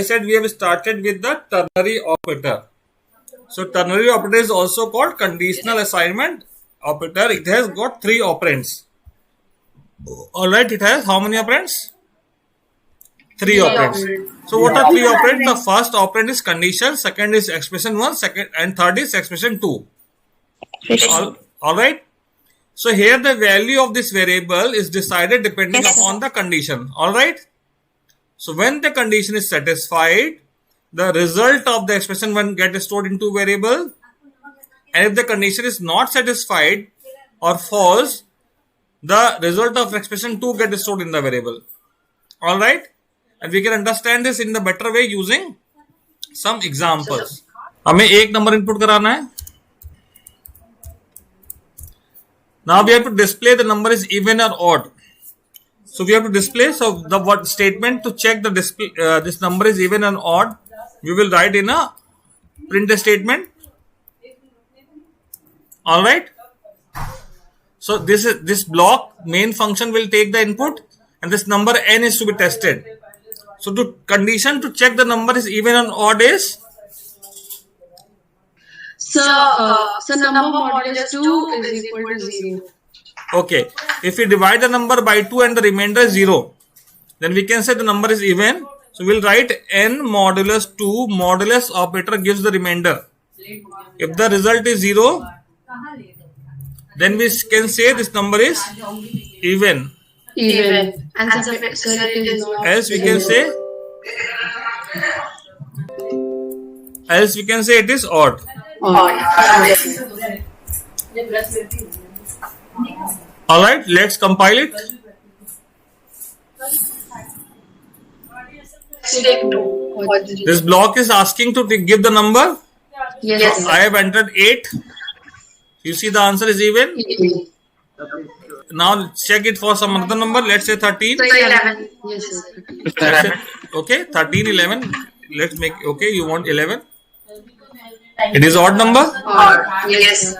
said we have started with the ternary operator. So ternary operator is also called conditional assignment operator. It has got 3 operands. Alright, it has how many operands? 3 operands. So what are 3 operands? The first operand is condition, second is expression 1, second and third is expression 2. Alright. So here the value of this variable is decided depending upon the condition. Alright. So when the condition is satisfied, the result of the expression 1 gets stored into variable, and if the condition is not satisfied or false, the result of expression 2 gets stored in the variable. Alright, and we can understand this in the better way using some examples. हमें एक number input कराना है. Now we have to display the number is even or odd. So we have to display, so the what statement to check the display this number is even or odd, we will write in a print statement. Alright. So this block main function will take the input and this number n is to be tested. So to condition to check the number is even or odd is? So number modulus 2 is equal to 0. Okay. If we divide the number by 2 and the remainder is 0, then we can say the number is even. So we'll write n modulus 2 modulus operator gives the remainder. If the result is 0, then we can say this number is even. Even. And so it is not. Else we can say it is odd. Alright, let's compile it. This block is asking to give the number. Yes. I have entered 8. You see the answer is even. Now check it for some other number. Let's say 13. So 11. Yes. Okay, 13, 11. Let's make, okay, you want 11. It is odd number. Yes.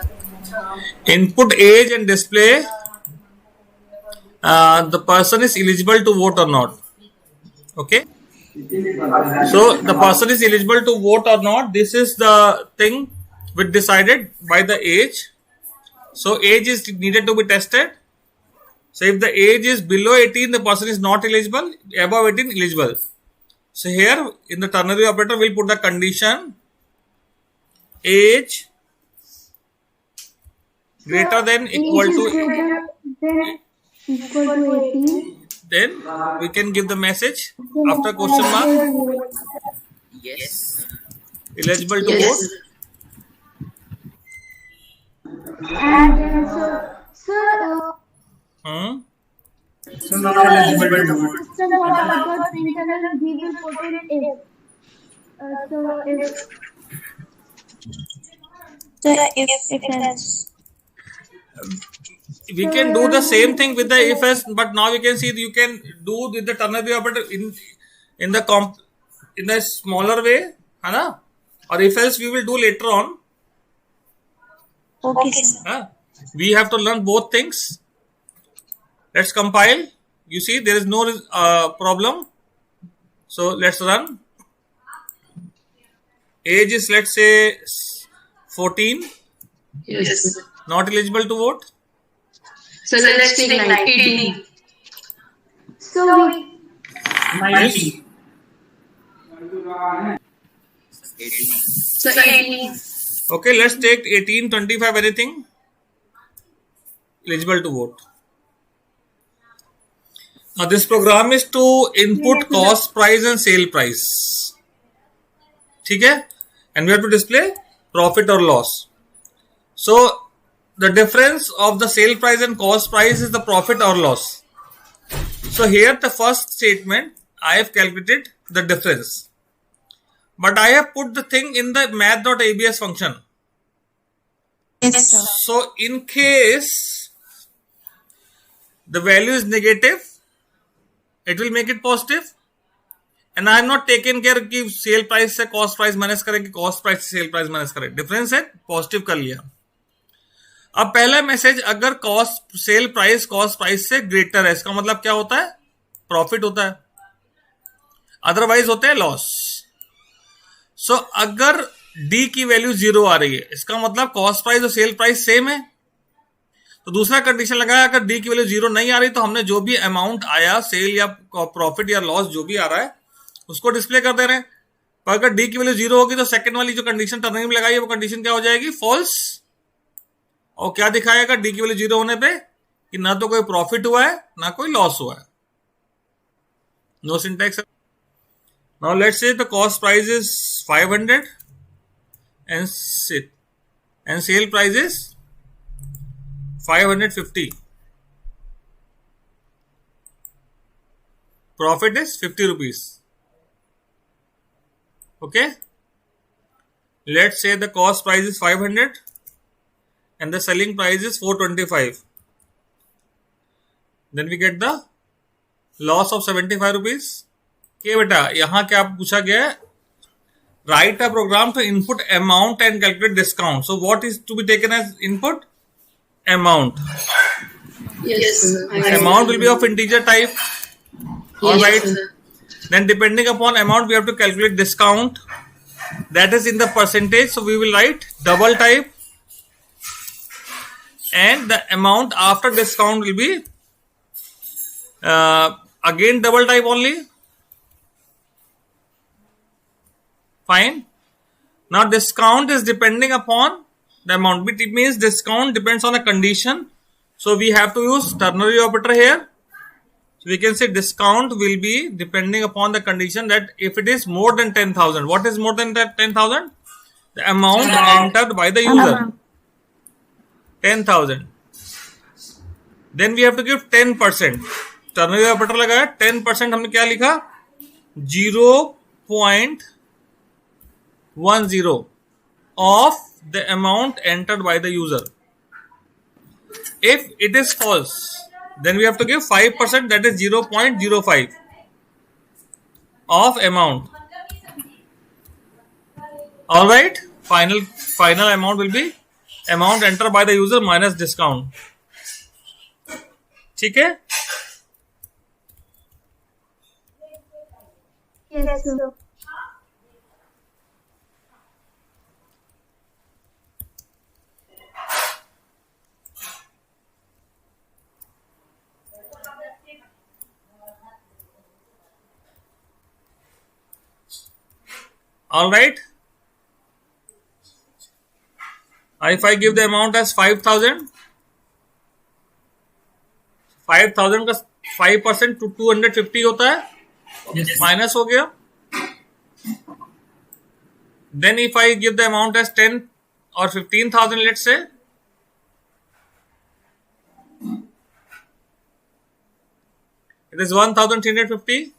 Input age and display. The person is eligible to vote or not. Okay. So the person is eligible to vote or not. This is the thing which decided by the age. So age is needed to be tested. So if the age is below 18, the person is not eligible. Above 18, eligible. So here in the ternary operator, we'll put the condition age greater than equal to 18. Then we can give the message after question mark. Yes. Eligible to vote. And So not eligible to vote. so what about internal we will put in if. If else. We can do the same thing with the if else, but now you can see you can do with the ternary operator in the smaller way, है or if else we will do later on. Okay. We have to learn both things. Let's compile. You see there is no problem. So let's run. Age is, let's say, 14. Yes. Not eligible to vote. So let's take 18. So we 90. So 18. Okay, let's take 18, 25, anything. Eligible to vote. Now this program is to input cost price and sale price. ठीक है? And we have to display profit or loss. So the difference of the sale price and cost price is the profit or loss. So here the first statement, I have calculated the difference. But I have put the thing in the math.abs function. yes, sir. So in case the value is negative, it will make it positive. And I have not taken care कि sale price से cost price minus करें कि cost price से sale price minus करें. Difference है positive कर लिया. अब पहला मैसेज अगर cost sale price cost price से greater है, इसका मतलब क्या होता है? Profit होता है. Otherwise होता है loss. सो अगर डी की वैल्यू 0 आ रही है, इसका मतलब कॉस्ट प्राइस और सेल प्राइस सेम है। तो दूसरा कंडीशन लगाया, अगर डी की वैल्यू 0 नहीं आ रही तो हमने जो भी अमाउंट आया सेल या प्रॉफिट या लॉस जो भी आ रहा है उसको डिस्प्ले कर दे रहे हैं। पर अगर डी की वैल्यू 0 होगी तो सेकंड वाली जो कंडीशन टर्नरी में लगाई है वो कंडीशन क्या हो जाएगी, फॉल्स। और क्या दिखाएगा डी की वैल्यू 0 होने पे, कि ना तो कोई प्रॉफिट हुआ है ना कोई लॉस हुआ है। No syntax. Now let's say the cost price is 500 and sale price is 550. Profit is 50 rupees. Okay. Let's say the cost price is 500 and the selling price is 425. Then we get the loss of 75 rupees. Okay बेटा, यहाँ क्या पूछा गया है? Write a program to input amount and calculate discount. So what is to be taken as input? Amount. Yes, sir. Amount will be of integer type. Alright. Yes, sir. Then depending upon amount we have to calculate discount. That is in the percentage. So we will write double type. And the amount after discount will be again double type only. Fine. Now discount is depending upon the amount. It means discount depends on a condition. So we have to use ternary operator here. So we can say discount will be depending upon the condition that if it is more than 10,000. What is more than that 10,000? The amount entered by the user. 10,000. Then we have to give 10%. Ternary operator लगाया 10%. हमने क्या लिखा? 0.10 of the amount entered by the user. If it is false, then we have to give 5%, that is 0.05 of amount. Alright, final amount will be amount entered by the user minus discount. ठीक है? Yes, sir. Alright. If I give the amount as 5,000, 5,000 का 5% to 250 होता है, minus हो गया. Then if I give the amount as 10 or 15,000, let's say, it is 1,350.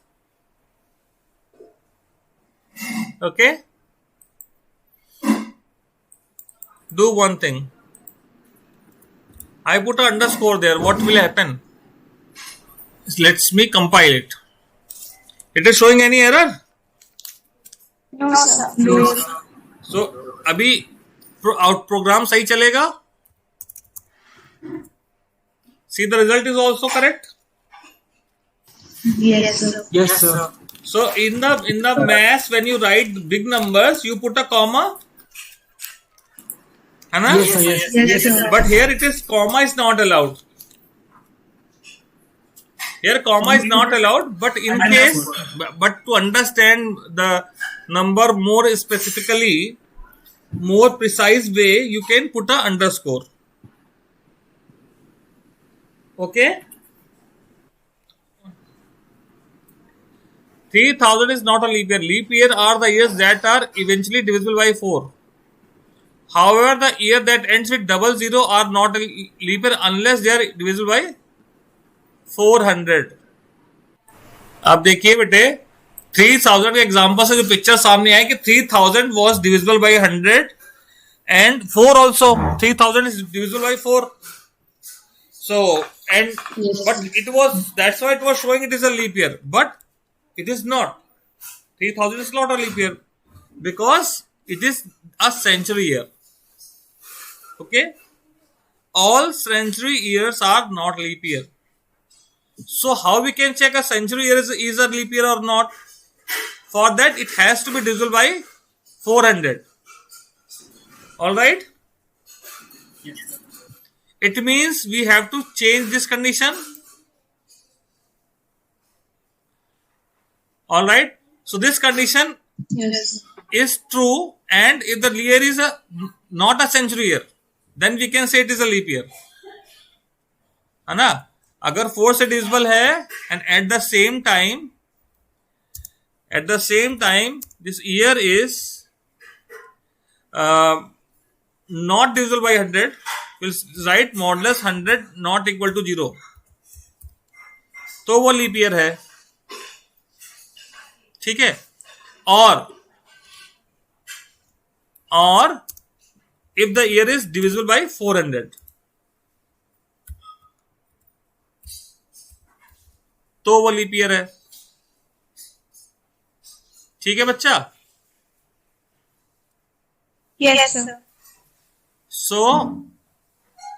Okay. Do one thing. I put an underscore there. What will happen? Let's me compile it. It is showing any error? No, sir. So अभी out program सही चलेगा. See, the result is also correct. Yes, sir. Yes, sir. So in the mass, when you write big numbers, you put a comma. है ना? Yes, sir. Yes, sir. But here it is comma is not allowed. Here comma is not allowed, but in case, but to understand the number more specifically, more precise way, you can put a underscore. Okay? 3,000 is not a leap year. Leap year are the years that are eventually divisible by 4. However, the year that ends with 00 are not a leap year unless they are divisible by 400. अब देखिए बेटे 3000 के example से जो picture सामने आई कि 3000 was divisible by 100 and 4 also. 3000 is divisible by 4. So, and Yes. but it was, that's why it was showing it is a leap year, but it is not. 3000 is not a leap year because it is a century year. Okay? All century years are not leap year. So how we can check a century year is a leap year or not? For that it has to be divisible by 400. All right. Yes, sir. It means we have to change this condition. All right. So this condition Yes. is true, and if the year is not a century year, then we can say it is a leap year. है ना? अगर 4 से divisible है and at the same time this year is not divisible by 100, we'll write modulus 100 not equal to 0, तो वो leap year है. ठीक है. और if the year is divisible by 400, तो वो लीप ईयर है. ठीक है बच्चा. Yes, sir. So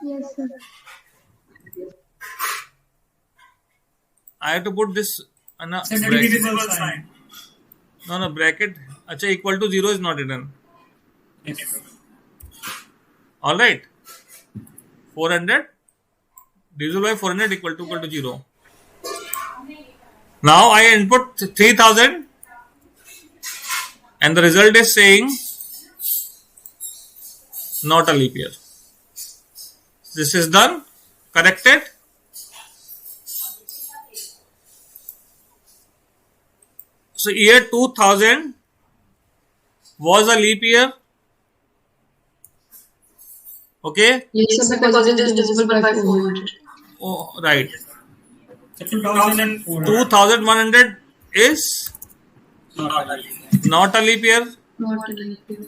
Yes, sir. I have to put this in a Sir, bracket. divisible sign. No, bracket. अच्छा, equal to 0 is not written. Yes, sir. All right. 400 divisible by 400 equal to 0. Now I input 3000 and the result is saying not a leap year. This is done, corrected. So year 2000 was a leap year. Okay. Yes, sir, because it is divisible by 400. Oh, right. So 2004. 2100 is Not a leap year. not a leap year. Not a leap year.